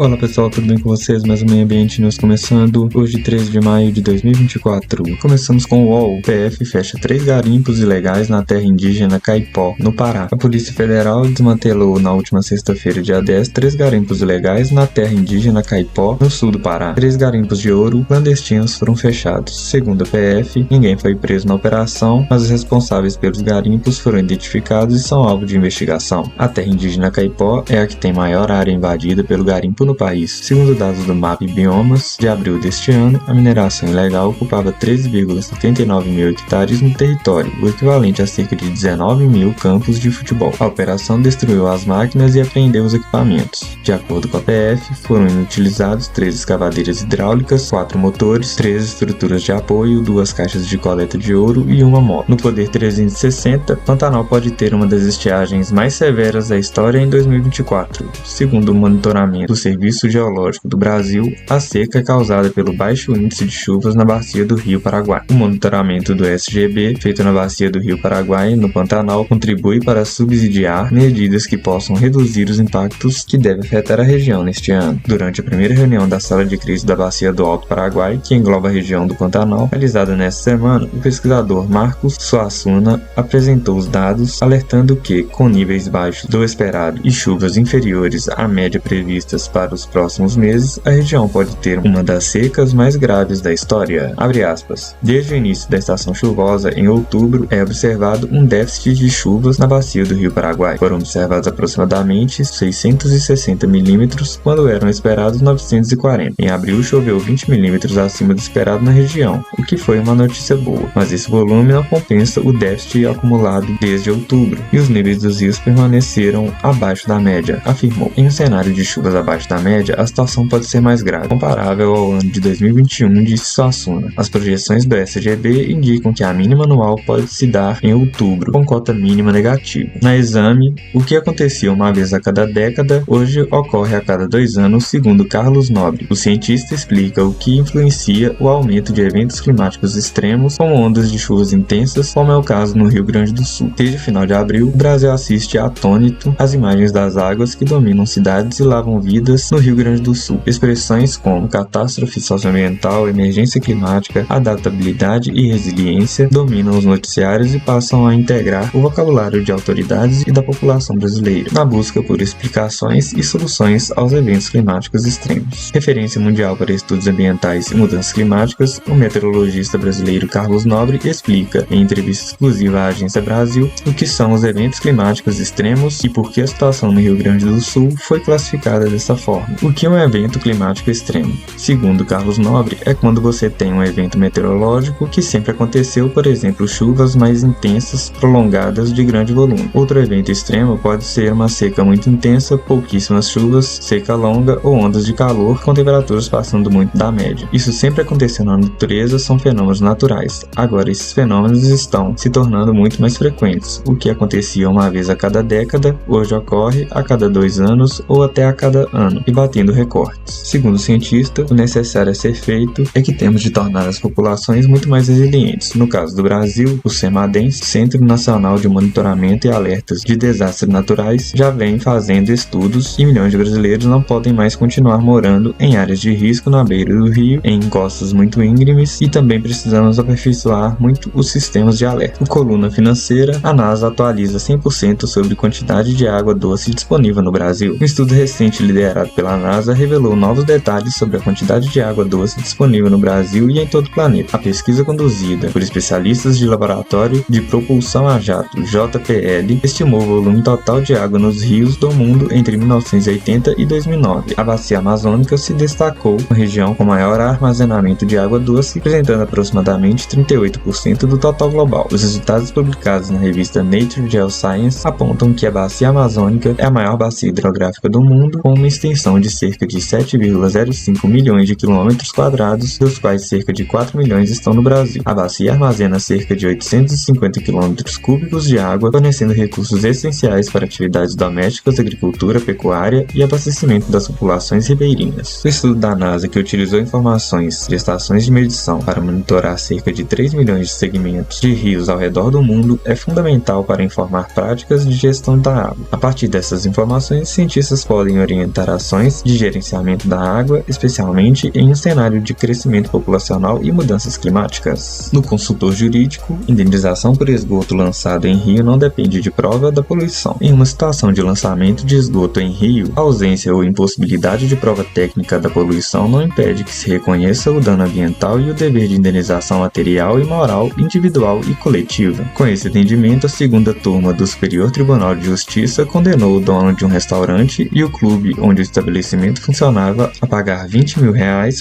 Olá pessoal, tudo bem com vocês? Mais um Meio Ambiente News começando hoje 13 de maio de 2024. Começamos com o UOL. O PF fecha 3 garimpos ilegais na terra indígena Caipó, no Pará. A Polícia Federal desmantelou na última sexta-feira, dia 10, 3 garimpos ilegais na terra indígena Caipó, no sul do Pará. 3 garimpos de ouro clandestinos foram fechados. Segundo a PF, ninguém foi preso na operação, mas os responsáveis pelos garimpos foram identificados e são alvo de investigação. A terra indígena Caipó é a que tem maior área invadida pelo garimpo no país. Segundo dados do MAP Biomas, de abril deste ano, a mineração ilegal ocupava 13,79 mil hectares no território, o equivalente a cerca de 19 mil campos de futebol. A operação destruiu as máquinas e apreendeu os equipamentos. De acordo com a PF, foram inutilizados 3 escavadeiras hidráulicas, 4 motores, 3 estruturas de apoio, 2 caixas de coleta de ouro e uma moto. No Poder 360, Pantanal pode ter uma das estiagens mais severas da história em 2024. Segundo o monitoramento do Serviço Geológico do Brasil, a seca é causada pelo baixo índice de chuvas na bacia do Rio Paraguai. O monitoramento do SGB, feito na bacia do Rio Paraguai, no Pantanal, contribui para subsidiar medidas que possam reduzir os impactos que devem afetar a região neste ano. Durante a primeira reunião da Sala de Crise da Bacia do Alto Paraguai, que engloba a região do Pantanal, realizada nesta semana, o pesquisador Marcos Suassuna apresentou os dados, alertando que, com níveis baixos do esperado e chuvas inferiores à média previstas para os próximos meses, a região pode ter uma das secas mais graves da história. Abre aspas. Desde o início da estação chuvosa, em outubro, é observado um déficit de chuvas na bacia do Rio Paraguai. Foram observados aproximadamente 660 milímetros, quando eram esperados 940. Em abril, choveu 20 milímetros acima do esperado na região, o que foi uma notícia boa, mas esse volume não compensa o déficit acumulado desde outubro, e os níveis dos rios permaneceram abaixo da média, afirmou. Em um cenário de chuvas abaixo da média, a situação pode ser mais grave, comparável ao ano de 2021, disse Suassuna. As projeções do SGB indicam que a mínima anual pode se dar em outubro, com cota mínima negativa. Na exame, o que acontecia uma vez a cada década, hoje ocorre a cada 2 anos, segundo Carlos Nobre. O cientista explica o que influencia o aumento de eventos climáticos extremos, como ondas de chuvas intensas, como é o caso no Rio Grande do Sul. Desde o final de abril, o Brasil assiste atônito às imagens das águas que dominam cidades e lavam vidas no Rio Grande do Sul. Expressões como catástrofe socioambiental, emergência climática, adaptabilidade e resiliência dominam os noticiários e passam a integrar o vocabulário de autoridades e da população brasileira, na busca por explicações e soluções aos eventos climáticos extremos. Referência mundial para estudos ambientais e mudanças climáticas, o meteorologista brasileiro Carlos Nobre explica, em entrevista exclusiva à Agência Brasil, o que são os eventos climáticos extremos e por que a situação no Rio Grande do Sul foi classificada dessa forma. O que é um evento climático extremo? Segundo Carlos Nobre, é quando você tem um evento meteorológico que sempre aconteceu, por exemplo, chuvas mais intensas, prolongadas de grande volume. Outro evento extremo pode ser uma seca muito intensa, pouquíssimas chuvas, seca longa ou ondas de calor com temperaturas passando muito da média. Isso sempre aconteceu na natureza, são fenômenos naturais. Agora, esses fenômenos estão se tornando muito mais frequentes. O que acontecia uma vez a cada década, hoje ocorre a cada 2 anos ou até a cada ano, e batendo recortes. Segundo o cientista, o necessário a ser feito é que temos de tornar as populações muito mais resilientes. No caso do Brasil, o CEMADENS, Centro Nacional de Monitoramento e Alertas de Desastres Naturais, já vem fazendo estudos e milhões de brasileiros não podem mais continuar morando em áreas de risco na beira do rio, em encostas muito íngremes, e também precisamos aperfeiçoar muito os sistemas de alerta. No Coluna Financeira, a NASA atualiza 100% sobre quantidade de água doce disponível no Brasil. Um estudo recente liderado pela NASA revelou novos detalhes sobre a quantidade de água doce disponível no Brasil e em todo o planeta. A pesquisa, conduzida por especialistas de laboratório de propulsão a jato JPL, estimou o volume total de água nos rios do mundo entre 1980 e 2009. A bacia amazônica se destacou como a região com maior armazenamento de água doce, representando aproximadamente 38% do total global. Os resultados publicados na revista Nature Geoscience apontam que a bacia amazônica é a maior bacia hidrográfica do mundo, com uma extensão de cerca de 7,05 milhões de quilômetros quadrados, dos quais cerca de 4 milhões estão no Brasil. A bacia armazena cerca de 850 quilômetros cúbicos de água, fornecendo recursos essenciais para atividades domésticas, agricultura, pecuária e abastecimento das populações ribeirinhas. O estudo da NASA, que utilizou informações de estações de medição para monitorar cerca de 3 milhões de segmentos de rios ao redor do mundo, é fundamental para informar práticas de gestão da água. A partir dessas informações, cientistas podem orientar as ações de gerenciamento da água, especialmente em um cenário de crescimento populacional e mudanças climáticas. No consultor jurídico, indenização por esgoto lançado em rio não depende de prova da poluição. Em uma situação de lançamento de esgoto em rio, a ausência ou impossibilidade de prova técnica da poluição não impede que se reconheça o dano ambiental e o dever de indenização material e moral individual e coletiva. Com esse entendimento, a segunda turma do Superior Tribunal de Justiça condenou o dono de um restaurante e o clube onde o estabelecimento funcionava a pagar R$20 mil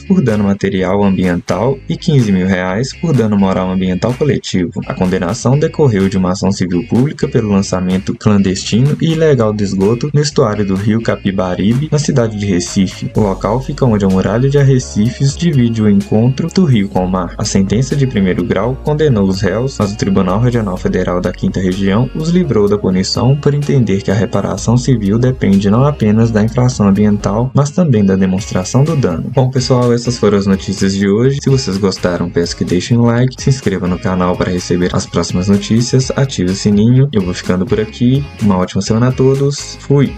por dano material ambiental e R$15 mil por dano moral ambiental coletivo. A condenação decorreu de uma ação civil pública pelo lançamento clandestino e ilegal de esgoto no estuário do rio Capibaribe, na cidade de Recife. O local fica onde a muralha de arrecifes divide o encontro do rio com o mar. A sentença de primeiro grau condenou os réus, mas o Tribunal Regional Federal da 5ª Região os livrou da punição por entender que a reparação civil depende não apenas da infração ambiental, mas também da demonstração do dano. Bom, pessoal, essas foram as notícias de hoje. Se vocês gostaram, peço que deixem um like, se inscreva no canal para receber as próximas notícias, ative o sininho. Eu vou ficando por aqui. Uma ótima semana a todos. Fui!